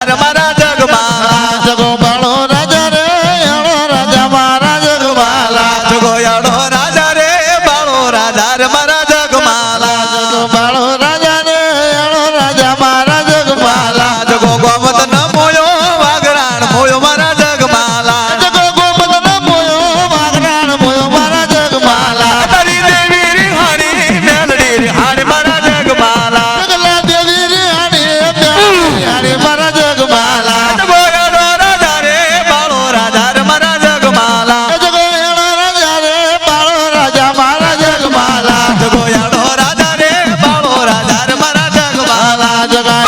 રાજા મારા જગમાલા જગો બાળો રાજા રે યાળો રાજા મારા જગમાલા જગો યાળો રાજા રે બાળો રાજા મારા જગમાલા જગો બાળો રાજા રે યાળો રાજા મારા જગમાલા જગો ગોમત ન મોયો વાગરાણ મોયો મારા જગમાલા જગો ગોમત ન મોયો વાગરાણ મોયો મારા જગમાલા તારી દેવી રિહાણી મેલડી રિહાણી મારા જગમાલા જગલા દેવી રિહાણી મેલડી મારા જગમાલા જગો યાળો રાજા રે બાળો રાજા મારા જગમાલા જગો યાળો રાજા રે બાળો રાજા મારા જગમાલા જગો યાળો રાજા રે બાળો રાજા મારા જગમાલા જગા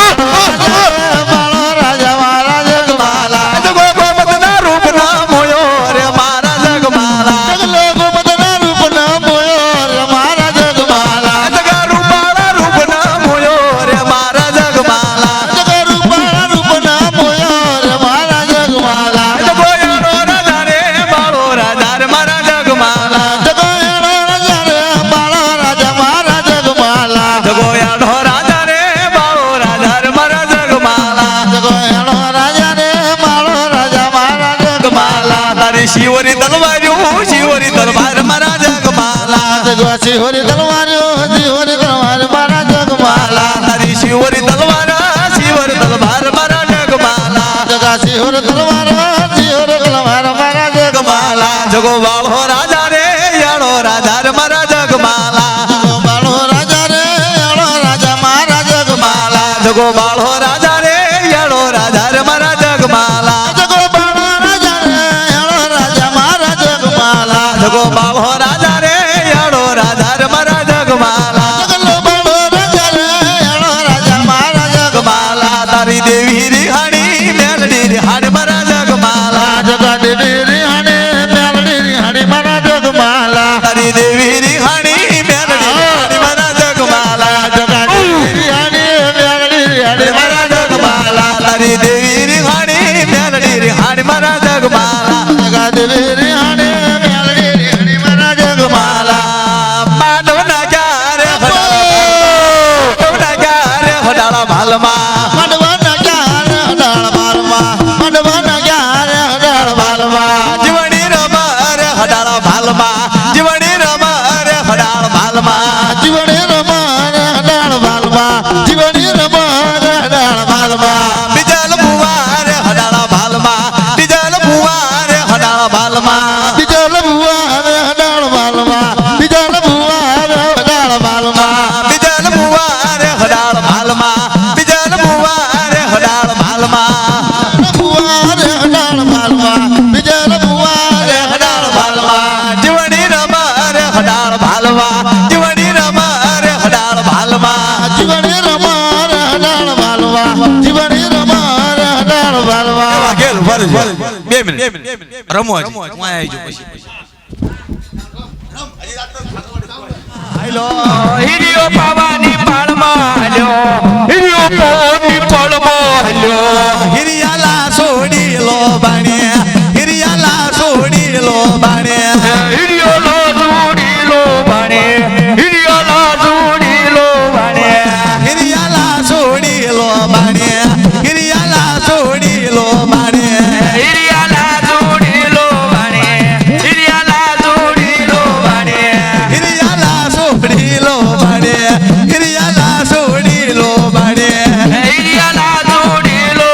બાળો રાજા મારા જગમાલા જગો ગોમત ના રૂપ ના મોયો રે મારા જગમાલા જગલો ગોમત ના રૂપ ના મોયો રે મારા જગમાલા જગા રૂપાળા રૂપ ના મોયો રે મારા જગમાલા જગો રૂપાળા રૂપ ના મોયો રે મારા જગમાલા જગો યાળો રાજા રે બાળો રાજા મારા જગમાલા જગો યાળો રાજા રે બાળો રાજા મારા જગમાલા જગો યાળો રાજા રે બાળો રાજા મારા જગમાલા જગો યાળો રાજા રે બાળો રાજા મારા જગમાલા તારી શિવરી તલવાર્યું શિવરી તલવાર મારા જગમાલા જગો શિહોરી તલવાર્યો શિહોરી તલવાર મારા જગમાલા તારી શિવરી તલવાર શિવરી તલવાર મારા જગમાલા જગા શિહોર તલવાર શિહોર તલવાર મારા જગમાલા જગો બાળો રાજા રે યાળો રાજા મારા જગમાલા જગો બાળો રાજા રે યાળો રાજા મારા જગમાલા જગો બાળો રાજા રે યાળો રાજા મારા જગમાલા જગો બાળો રાજા રે યાળો રાજા મારા જગમાલા જગો બાળો રાજા રે યાળો રાજા મારા જગમાલા જગલો બાળો રાજા રે યાળો રાજા મારા જગમાલા તારી દેવી રિહાણી મેલડી રિહાણી મારા જગમાલા જગા દેવી રિહાણી મેલડી રિહાણી મારા જગમાલા તારી દેવી રિહાણી મેલડી રિહાણી મારા જગમાલા જગા દેવી રિહાણી મેલડી રિહાણી મારા જગમાલા તારી દેવી રિહાણી મેલડી રિહાણી મારા જગમાલા જગા દેવી રિહાણી મેલડી રિહાણી મારા જગમાલા માનવના ક્યારે માનવના ક્યારે હડાળા ભાલમાં મડવાના ક્યારે હડાળ માલમાં મડવાના ક્યારે હડાળ માલમાં જીવણી રમારે હડાળા ભાલમાં જીવણી રમારે હડાળ ભાલમાં જીવણી રમારે હડાળ માલમાં જીવણી રમારે હડાળ માલમાં બીજલ બુવારે હડાળા ભાલમાં બીજલ બુવારે હડાળા ભાલમાં બીજલ બુવારે હડાળ માલમાં બીજલ બુવારે હડાળ માલમાં બીજલ બુવારે હડાળ ભાલમાં બીજલ બુવારે હડાળ ભાલમાં બુવારે હડાળ માલમાં બીજલ બુવારે હડાળ ભાલમાં જીવણી રમારે હડાળ ભાલમાં જીવણી રમારે હડાળ ભાલમાં જીવણી રમારે હડાળ માલમાં જીવણી રમારે હડાળ માલમાં વાગેલું ભરું 2 મિનિટ રમો હજી. હું આયા આવી જાઉં પછી હેલો હિરિયો પાવાની પાળમાં હલ્યો હિરિયો પાવાની પાળમાં હલ્યો હિરિયાલા છોડી લો બાણ્યા હિરિયાલા છોડી લો બાણ્યા હિરિયો લો જોડી લો બાણે હિરિયો લો જોડી લો બાણે હિરિયાલા છોડી લો બાણ્યા હિરિયાલા છોડી લો બાણ્યા હિરિયાલા જોડી લો બાણે હિરિયાલા જોડી લો બાણે હિરિયાલા છોડી લો બાણ્યા હિરિયાલા છોડી લો બાણ્યા હિરિયાલા જોડી લો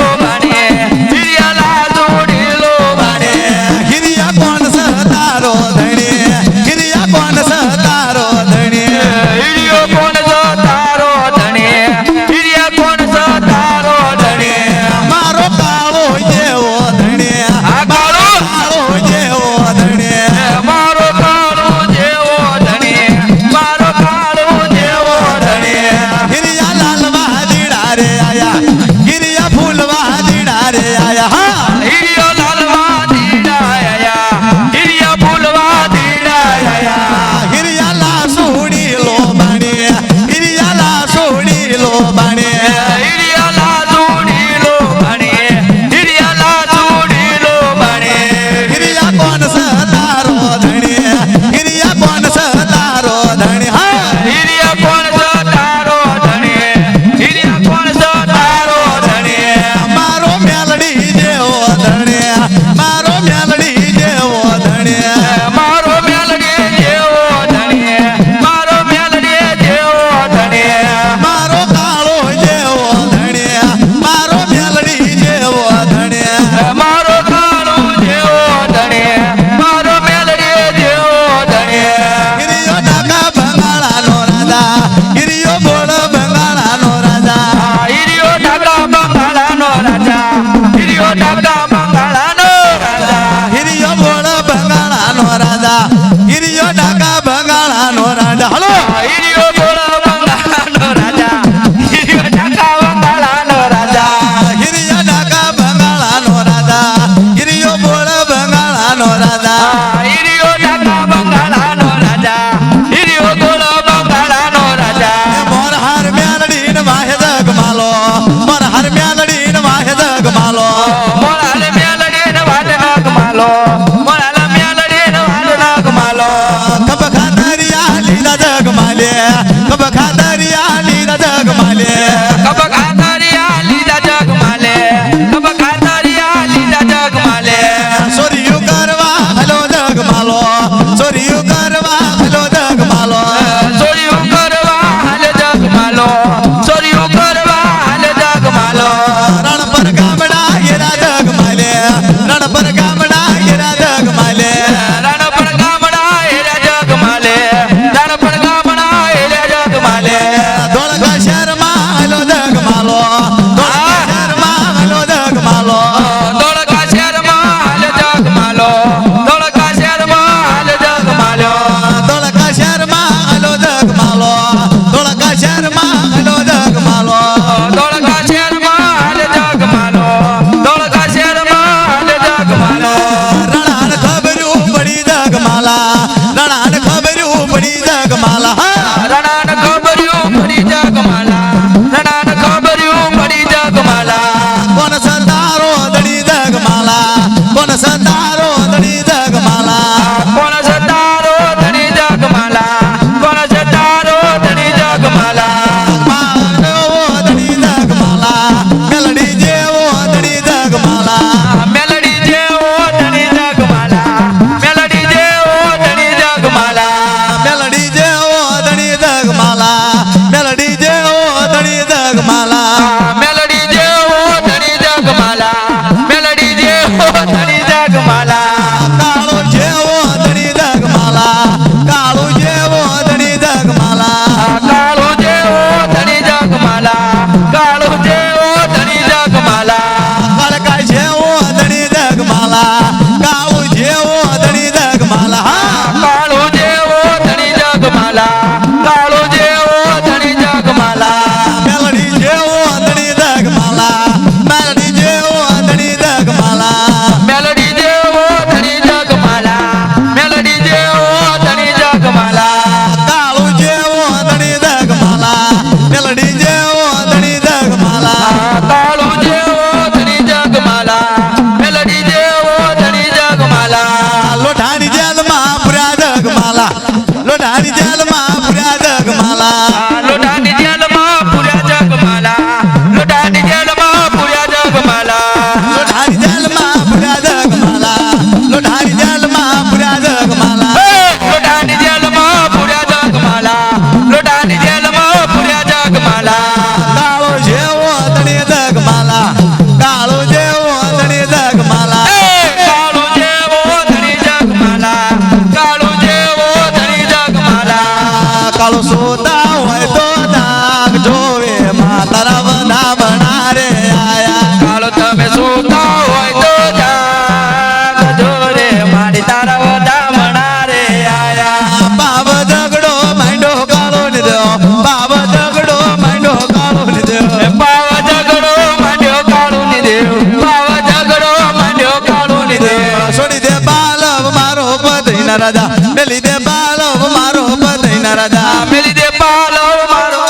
બધાયના રાજા મેલી દે પાલો મારો બધાયના રાજા મેલી દે પાલો મારો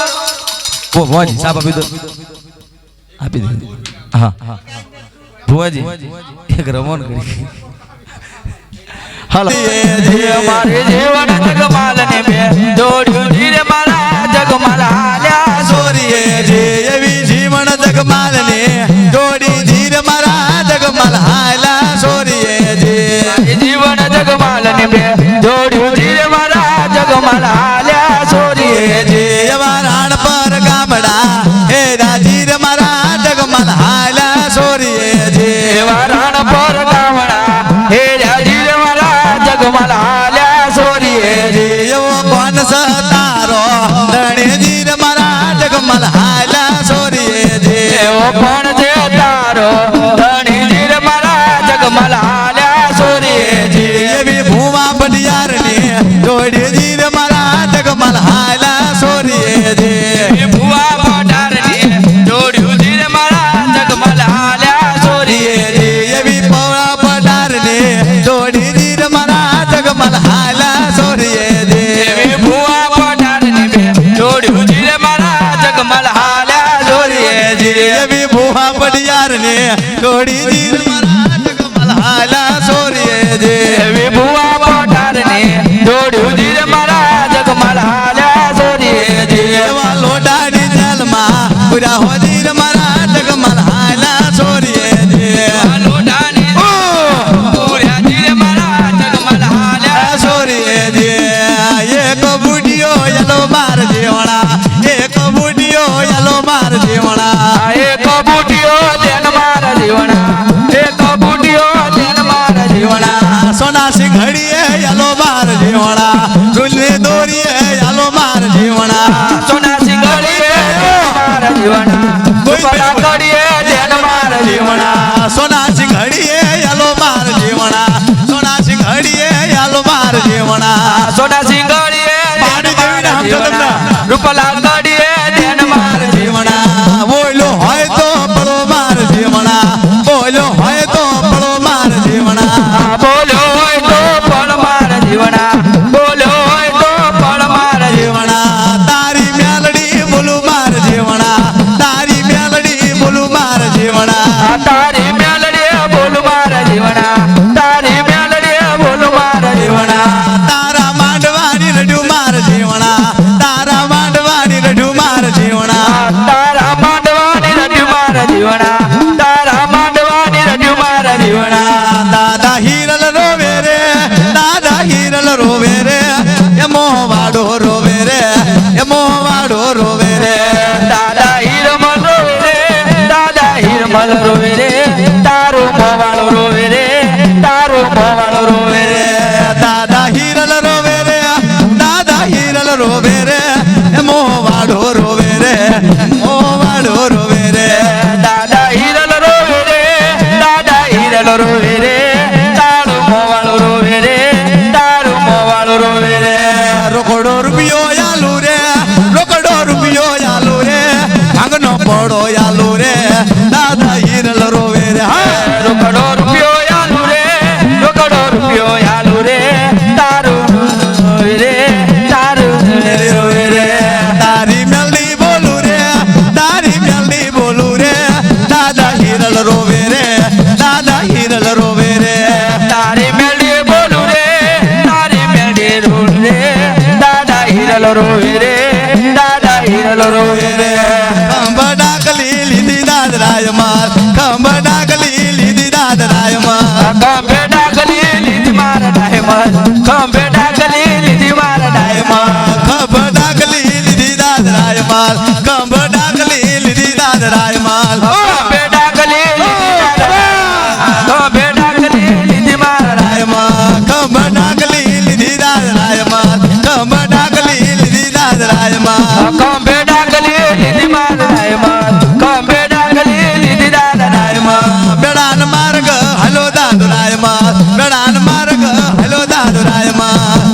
ભુવાજી સાહેબ આપી દે હા ભુવાજી એક રમણ કરી હાલો મારે જીવન જગમાલ ને બે જોડ્યું ધીરે મારા જગમાલ હાલ્યા સોરીએ જે એવી જીવન જગમાલ ને જોડી ધીર મારા જગમાલ હાલા સોરીએ જે જીવન જગમાલ ને બે જોડ્યું ધીરે મારા જગમાલ હાલ્યા સોરીએ જે એવા રાણ પર ગામડા હે રાજીર મારા જગમાલ હાલા સોરીએ જે એવા રાણ પર ગામડા હે રાજીર મારા જગમાલ હાલ્યા સોરીએ એવો કોણ સતારો ધણીજીર મારા જગમાલ હાલા સોરીએ જે એવો કોણ છે તારો ધણી જીર મારા જગમાલ હાલ્યા સોરીએ એવી ભૂવા પટિયાર ને જોડી જીર મારા જગમાલ હાલા સોરીએ જે ભુવા પટાર ને જોડ્યું ધીર મારા જગમાલ હાલ્યા સોરીએ એવી પૌળા પટાર ને જોડી જીર મારા જગમાલ હાલા સોરીએ જે એવી ભુવા પટાર ને બે જોડ્યું ધીર મારા જગમાલ હાલ્યા સોરીએ એવી ભૂવા પટિયાર ને જોડી જીર મારા જગમાલ હાલા સોરીએ જે એવી ભુવા પટાર ને જોડ્યું ધીર મારા જગમાલ હાલ્યા સોરીએ એવા લોટાની જલમાં પૂરા હોજીર મારા જગમાલ હાલા સોરીએ જે લોટાની પૂર્યા ધીર મારા જગમાલ હાલ્યા સોરીએ જે એક બુઢિયો યલો માર જેવણા એક બુઢિયો યલો માર જેવણા એક બુઢિયો ધ્યાન મારા જીવણા એક બુઢિયો ધ્યાન મારા જીવણા સોનાસી ઘડીએ યલો માર જેવણા ઝુલની દોરીએ યલો માર જેવણા સોના સિંગડીએ મારા જીવણા ગોપરા કડીએ ધ્યાન મારા જીવણા સોનાસી ઘડીએ યલો માર જેવણા સોનાસી ઘડીએ યલો માર જેવણા સોના સિંગડીએ પાણી જેવી નામ છે તમને. રૂપલા કડીએ ધ્યાન મારા જીવણા બોલો હોય તો પડો માર જીવણા બોલો હોય તો પડો માર જીવણા બોલ્યો હોય તો પણ મારા જીવણા બોલ્યો હોય તો પણ મારા જીવણા તારી મેલડી બોલું માર જીવણા તારી મેલડી બોલું માર જીવણા તારી મેલડીએ બોલ મારા જીવણા તારી મેલડીએ બોલ મારા જીવણા તારા માંડવાની રડ્યું માર જીવણા તારા માંડવાની રડ્યું માર જીવણા તારા માંડવાની રડ્યું મારા જીવણા તારા માંડવાની રડ્યું મારા જીવણા દાદા હિરલ રોવે રે દાદા હિરલ રોવે રે એ મોહવાડો રોવે રે એ મોહવાડો રોવે રે દાદા હીરમલ રોવે રે દાદા હીરમલ રોવે રે તારું મોવાળો રોવે રે તારું મોવાળો રોવે રે દાદા હિરલ રોવે રે દાદા હિરલ રોવે રે એ મોહવાડો રોવે રે મોહવાડો રોવે રે દાદા હીરલ રોવે રે દાદા હીરલ રોવે રે તારું મોવાળો રોવે રે તારું મોવાળો રોવે રે રોકડો રૂપિયો યાલુ રે રોકડો રૂપિયો યાલુ રે ભાંગનો પડો યાલુ રે દાદા હિરલ રોવે રે હા રોકડો રૂપિયો યાલુ રે રોકડો રૂપિયો યાલુ રે તારું રોવે રે તારું રોવે રે તારી મેલડી બોલું રે તારી મેલડી બોલું રે દાદા હિરલ રોવે રે દાદા હિરલ રોવે રે તારી મેલડી બોલું રે તારી મેલડી રોલ રે દાદા હીરલ રોવે રે દાદા હીરલ રોવે રે ખંભ ડાકલી લીધી દાદરાય માર ખંભ ડાકલી લીધી દાદરાય માર ખંભે ડાકલી લીધી મારા ડાયમંડ ખંભે ડાકલી લીધી મારા ડાયમંડ ખંભ ડાકલી લીધી દાદરાય માર ખંભ ડાકલી લીધી દાદરાય માર ખંભે ડાકલી લીધી મારા ડાયમંડ ખંભ ડાકલી લીધી દાદરાય માર ખંભ ડાકલી લીધી દાદરાય માર ખંભે ડાકલી લીધી મારા ડાયમંડ ખંભે ડાકલી લીધી દાદા ડાયમંડ બેડાન માર્ગ હલો દાદરાય માર બેડાન માર્ગ હલો દાદરાય માર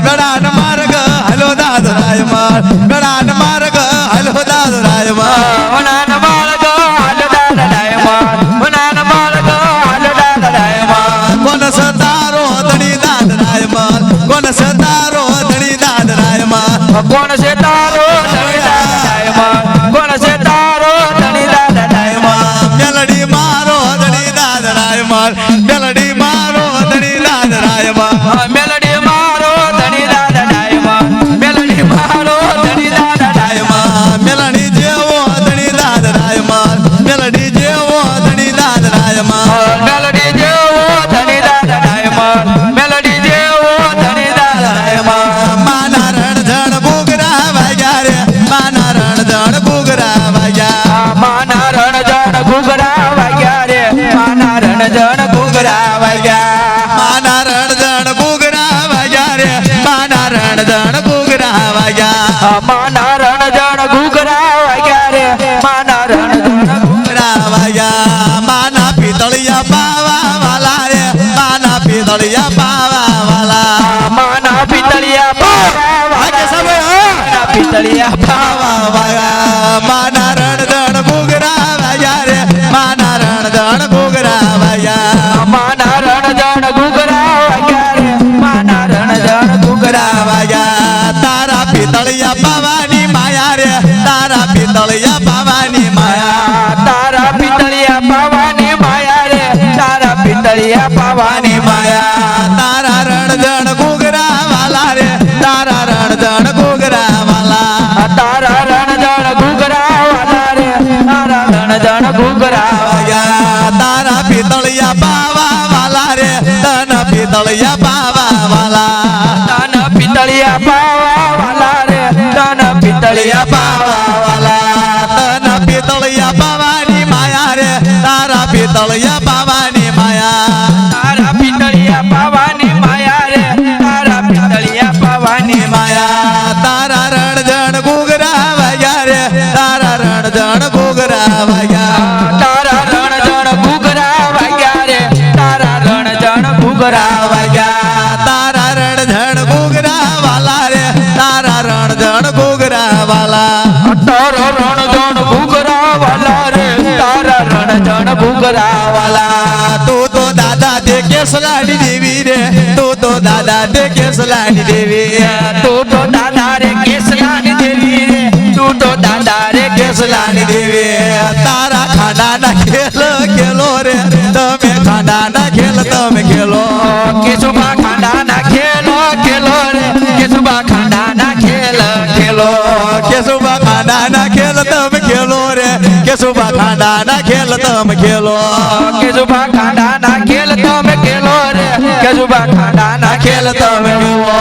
બેડાન માર્ગ હલો દાદરાય માર બેડાન માર્ગ હલો દાદરાય માર વનાન માર વાગ્યા માના રણજણ ઘૂઘરા વાગ્યા રે માના રણજણ ઘૂઘરા વાગ્યા માના રણજણ ઘૂઘરા વાગ્યા રે માના રણજણ ઘૂઘરા વાગ્યા માના પિતળિયા પાવા વાલા રે માના પિતળિયા પાવા વાલા માના પિતળિયા પાવા માના પિતળિયા પાવા વાગ્યા માના રણજણ ઘૂઘરા વાગ્યા રે માના રણજણ ઘૂઘરા વાગ્યા માના રણજણ ઘૂઘરા વાગ્યા રે માના રણજણ ઘૂઘરા વાગ્યા તારા પિતળિયા પાવાની માયા રે તારા પિતળિયા પાવાની માયા તારા પિતળિયા પાવાની માયા રે તારા પિતળિયા પાવાની માયા તારા રણજણ ઘૂઘરા વાલા રે તારા રણજણ ઘૂઘરા વાલા તારા રણજણ ઘૂઘરા વાલા રે તારા રણજણ ઘૂઘરા વાગ્યા તારા પિતળિયા પાવા વાલા રે તન પિતળિયા પાવા વાલા તન પિતળિયા પાવા વાલા રે તન પિતળિયા પાવા વાલા તન પિતળિયા પાવાની માયા રે તારા પિતળિયા પાવાની માયા તારા પિતળિયા પાવાની માયા રે તારા પિતળિયા પાવાની માયા તારા રણજણ ઘૂઘરા વાગ્યા રે તારા રણજણ ઘૂઘરા વાગ્યા તારા રણજણ ઘૂઘરા વાગ્યા રે તારા રણજણ ઘૂઘરા વાગ્યા તારા રણજણ ઘૂઘરા વાલા રે તારા રણજણ ઘૂઘરા વાલા તારા રણજણ ઘૂઘરા વાલા રે તારા રણજણ ઘૂઘરા વાલા તું તો દાદા તે કેસલાની દેવી રે તું તો દાદા તે કેસલાની દેવી તું તો દાદા રે કેસલાની દેવી રે તું તો દાદા રે કેસલાની દેવી તારા ખાડાના ખેલ ખેલો રે તમે ખાડાના ખેલ તમે ખેલો કેશુભા ખાડાના ખેલો ખેલો રે કેશુભા ખાડાના ખેલ ખેલો કેશુભા ખાડાના ખેલ તમે ખેલો રે કેશુભા ખાડાના ખેલ તમે ખેલો કેશુભા ખાડાના ખેલ તમે ખેલો રે કેશુભા ખાડાના ખેલ તમે ખેલો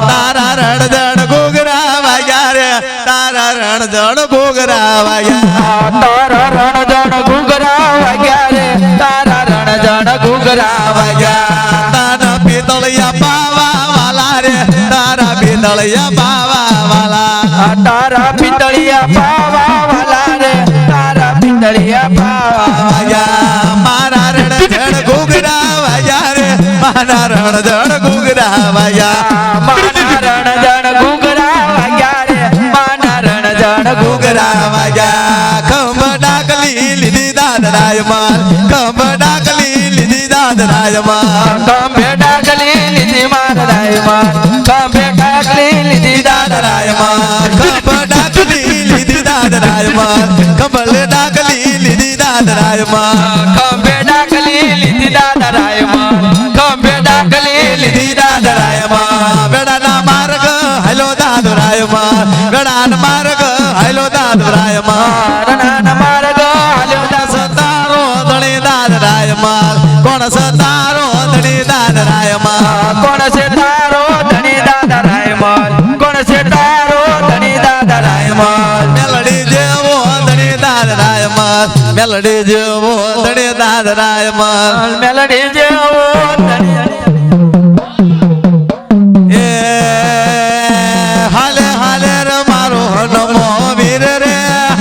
તારા રણજણ ઘૂઘરા વાગ્યા રે તારા રણજણ ઘૂઘરા વાગ્યા તારા રણજણ ઘૂઘરા વાગ્યા રે તારા રણજણ ઘૂઘરા વાગ્યા તારા પિતળિયા પાવા વાલા રે તારા પિતળિયા પાવા વાલા તારા પિતળિયા પાવા વાલા રે તારા પિતળિયા પાવા વાગ્યા મારા રણજણ ઘૂઘરા વાગ્યા રે મારા રણજણ ઘૂઘરા વાગ્યા માના રણજણ ઘૂઘરા વાગ્યા રે માના રણજણ ઘૂઘરા વાગ્યા ખંભ ડાકલી લીધી દાદરાય માલ ખંભ ડાકલી લીધી દાદરાય માલ કંભે ડાકલી લીધી મારાય માં કંભે ડાકલી લીધી દાદરાય માલ ખંભ ડાકલી લીધી દાદરાય માલ ખંભલ ડાકલી લીધી દાદરાય માલ કંભે ડાકલી લીધી દાદરાય માં કંભે ડાકલી લીધી દાદરાય માલ વેડાના માર્ગ હાલો દાદરાય માલ વેડાના માર્ગ હાલો દાદરાય માલ રણાના માર્ગ હાલ્યો દાસ સતારો ધણી દાદરાય માલ કોણ સતારો ધણી દાદરાય માલ કોણ છે તારો ધણી દાદરાય માં કોણ છે તારો ધણી દાદરાય માં મેલડી જેવો ધણી દાદરાય માલ મેલડી જેવો ધણી દાદરાય માલ મેલડી જેવો ધણી એ હાલે હાલે રે મારો નમો વીર રે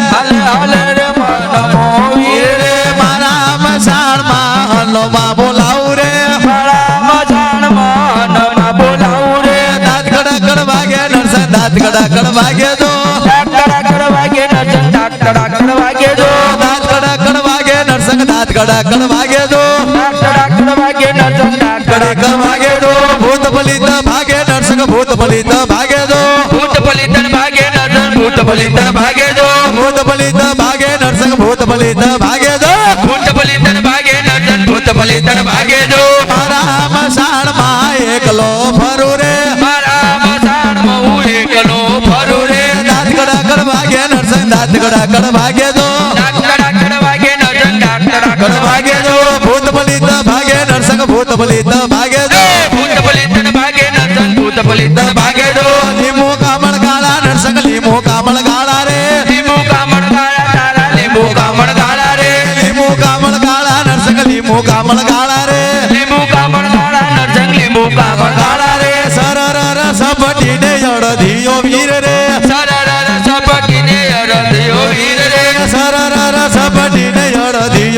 હાલે હાલે રે નમો વીર રે મારા મસાણમાં હનુમા બોલાવું રે મારા મજાનમાં નમા બોલાવું રે દાંત કડકડ વાગે નરસા દાંત કડકડ વાગે દો ડાકડા વાગે નચન ડાકડા વાગે જો દાંત કડકડ વાગે નરસંગ દાંત કડકડ વાગે દો ડાકડા વાગે નચન કડક વાગે દો ભૂત પલિત ભાગે નરસંગ ભૂત પલિત ભાગે દો ભૂત પલિતન ભાગે નચન ભૂત પલિતન ભાગે જો ભૂત પલિત ભાગે નરસંગ ભૂત પલિત ભાગે દો ભૂત પલિતન ભાગે નચન ભૂત પલિતન ભાગે જો મારા મસાણમાં એકલો ફરું રે મારા મસાણમાં હું એકલો ફરું રે દાંત કડકડ વાગે નરસંગ દાંત કડકડ ભાગે દો ડાકડા વાગે નચન ડાકડા ભાગે દો ભૂત પલિત ભાગે નરસંગ ભૂત પલિત ભાગે દો ભૂત પલિતન ભાગે નચન ભૂત પલિતન ભાગે જો લીંબુ કામળ ગાળા નરસંગ લીંબુ કામળ ગાળા રે લીંબુ કામણ ગાળા તારા લીંબુ કામણ ગાળા રે લીંબુ કામળ ગાળા નરસંગ લીંબુ કામળ ગાળા રે લીંબુ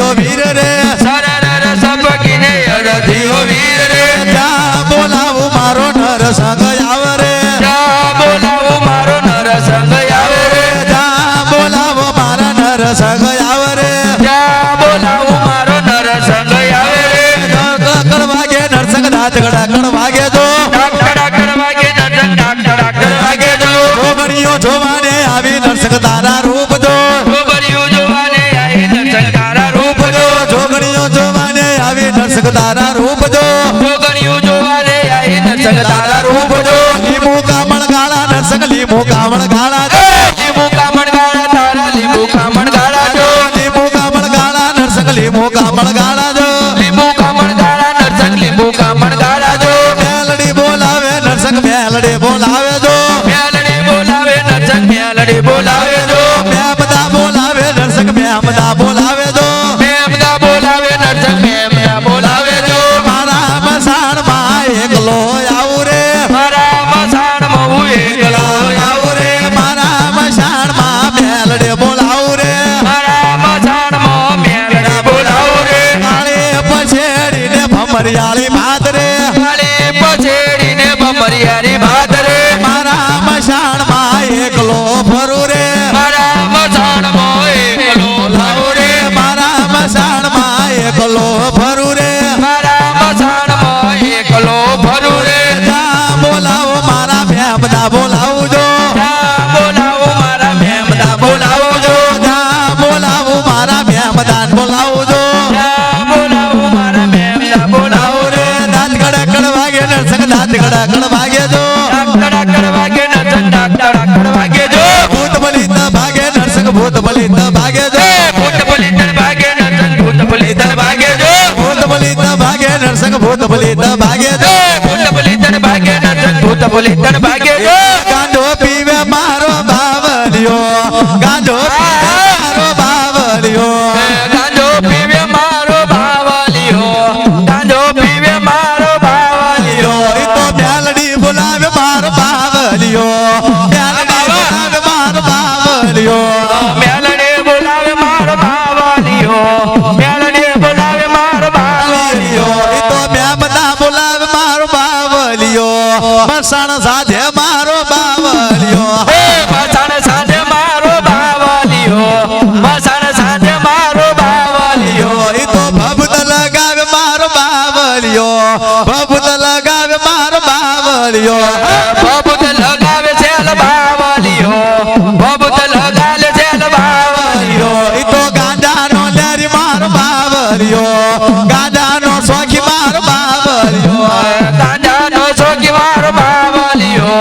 અરધિયો વીર રે સરર સબકીને અરધિયો વીર રે જ્યાં બોલાવું મારો નર સંગ આવે રે જ્યાં બોલાવું મારો નર સંગ આવે રે જ્યાં બોલાવો મારા નર સંગ આવે રે જ્યાં બોલાવું મારો નર સંગ આવે રે કડ વાગે નરસંગ દાંત કડ વાગે જો ડાકર વાગે નરસંગ ડાકર વાગે જો જોગણીઓ જોવાને આવી નરસંગ તારા રૂપ જો ગોબરિયું જોવાને આઈ નરસંગ તારા રૂપ જો જોગણીઓ જોવાને આવી નરસંગ તારા રૂપ જો ગોગરિયું જોવાને આઈ નરસંગ તારા રૂપ જો લીંબુ કામણ ગાળા નરસંગ લીંબુ કામણ ગાળા જો લીંબુ કામણ ગાળા તારા લીંબુ કામણ ગાળા જો લીંબુ કામણ ગાળા નરસંગ લીંબુ કામણ ગાળા જો લીંબુ કામણ ગાળા નરસંગ લીંબુ કામણ ગાળા જો મેલડી બોલાવે નરસંગ મેલડી બોલાવે જો મેલડી બોલાવે નરસંગ મેલડી બોલાવે જો મેમદા બોલાવે નરસંગ મેમદા બોલાવે જો મેમદા બોલાવે નરસંગ મેમદા બોલાવે જો મારા મસાણ માં એકલો આવું રે મારા મસાણ મહુ એકલો આવું રે મારા મસાણ માં મેલડે બોલાવું રે મારા મસાણ મો મેલડી બોલાવો રે કાળી પછેડીને ભમરિયાળી ભાત રે કાળી પછેડીને બમરિયારી ભાત રે મારા મસાણ માં એકલો ફરું રે મારા મસાણ મો એકલો લાવો રે મારા મસાણ માં એકલો ફરું રે મારા મસાણ મો એકલો ભરું રે જ્યાં બોલાવો મારા મેમદા બોલાવું જો જ્યાં બોલાવો મારા મેમદા બોલાવો જો જ્યાં બોલાવું મારા મેમદા બોલાવું જો જ્યાં બોલાવો મારા મેમદા બોલાવો રે દાંત કડ વાગે નરસંગ દાંત કડ વાગે જો ડાકર વાગે નરસંગ ડાકર વાગે જો ભૂત બલિત ભાગે નરસંગ ભૂત બલિત ભાગે જો ભૂત બલિતર ભાગે નરસંગ ભૂત બલિતર ભાગે જો ભૂત બલિત ભાગે નરસંગ ભૂત બલિત ભાગે જો ભૂત બલિતર ભાગે નરસંગ ભૂત બલિતર ભાગે જો ગાંજો પીવે મારો બાવલિયો ગાંજો પીવે મારો બાવલિયો ગાંજો પીવે મારો બાવલિયો ગાંજો પીવે મારો બાવલિયો ઈ તો મેલડી બોલાવે મારો બાવલિયો મેલડી બોલાવે મારો બાવલિયો મેલડે બોલાવે મારો બાવલિયો મેલડે બોલાવે મારો બાવલિયો ઈ તો મેમદા બોલાવે મારો બાવલિયો મસાણ સાથે મારો બાવલિયો મસાણ સાથે મારો બાવલિયો મસાણ સાથે મારો બાવલિયો ઈ તો ભભૂત લગાવે મારો બાવલિયો ભભૂત લગાવે મારો બાવલિયો ભભૂત લગાવે છે બાવલિયો ભભૂત લગાવે છે બાવલિયો ઈ તો ગાંજાનો લેરી મારો બાવલિયો ગાંજાનો શોખી મારો બાવલિયો ગાંજાનો છોકી મારો બાવલિયો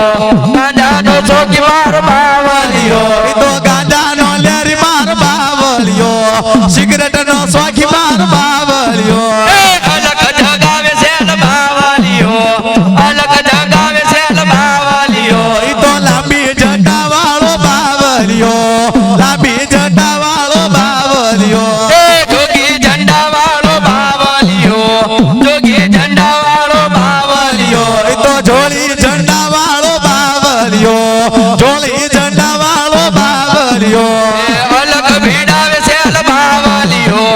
ગાંજાનો છોકી મારો બાવલિયો ઈ તો ગાંજાનો લેરી મારો બાવલિયો સિગરેટનો શોખી મારો બાવલિયો અલગ જગાવે છે બાવલિયો અલગ જગાવે છે બાવલિયો ઈ તો લાંબી જટા વાળો બાવલિયો લાંબી જટા વાળો બાવલિયો જોગી ઝંડા વાળો બાવલિયો જોગી ઝંડા વાળો બાવલિયો ઈ તો જોલી ઝંડા વાળો બાવલિયો જોલી ઝંડા વાળો બાવલિયો અલગ ભીડાવે છે બાવલિયો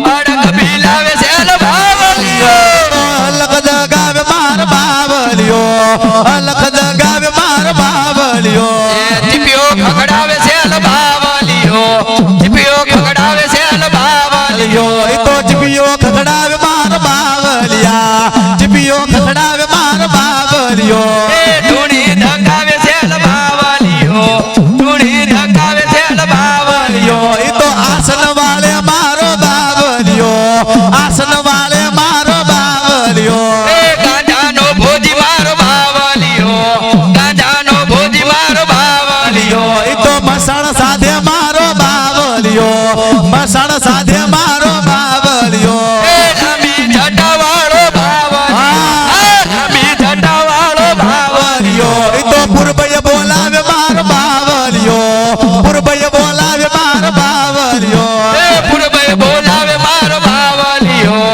અલગ ભીલાવે છે બાવલિયો અલગ જગાવે માર બાવલિયો અલગ જગાવે માર બાવલિયો ટીપીઓ ખગડાવે છે બાવલિયો ટીપીઓ ખગડાવે છે બાવલિયો ઈ તો ચીપિયો ખખડાવે માર બાવલિયા ચીપિયો ખખડાવે માર બાવલિયો ધૂણી ધકાવે છે બાવલિયો ધૂણી ધકાવે છે બાવલિયો ઈ તો આસન વાળે મારો બાવલિયો આસન વાળે મારો બાવલિયો ગાંજાનો ભોજી મારો બાવલિયો ગાંજાનો ભોજી મારો બાવલિયો ઈ તો મસણ સાથે મારો બાવલિયો મસણ સાથે મારો બાવલિયો લાંબી જટા વાળો બાવલિયો લાંબી જટા વાળો બાવલિયો ઈ તો પૂર્વય બોલાવે મારો બાવલિયો પૂર્વય બોલાવે મારો બાવલિયો પૂર્વે બોલાવે મારો બાવલિયો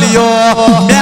હલિયો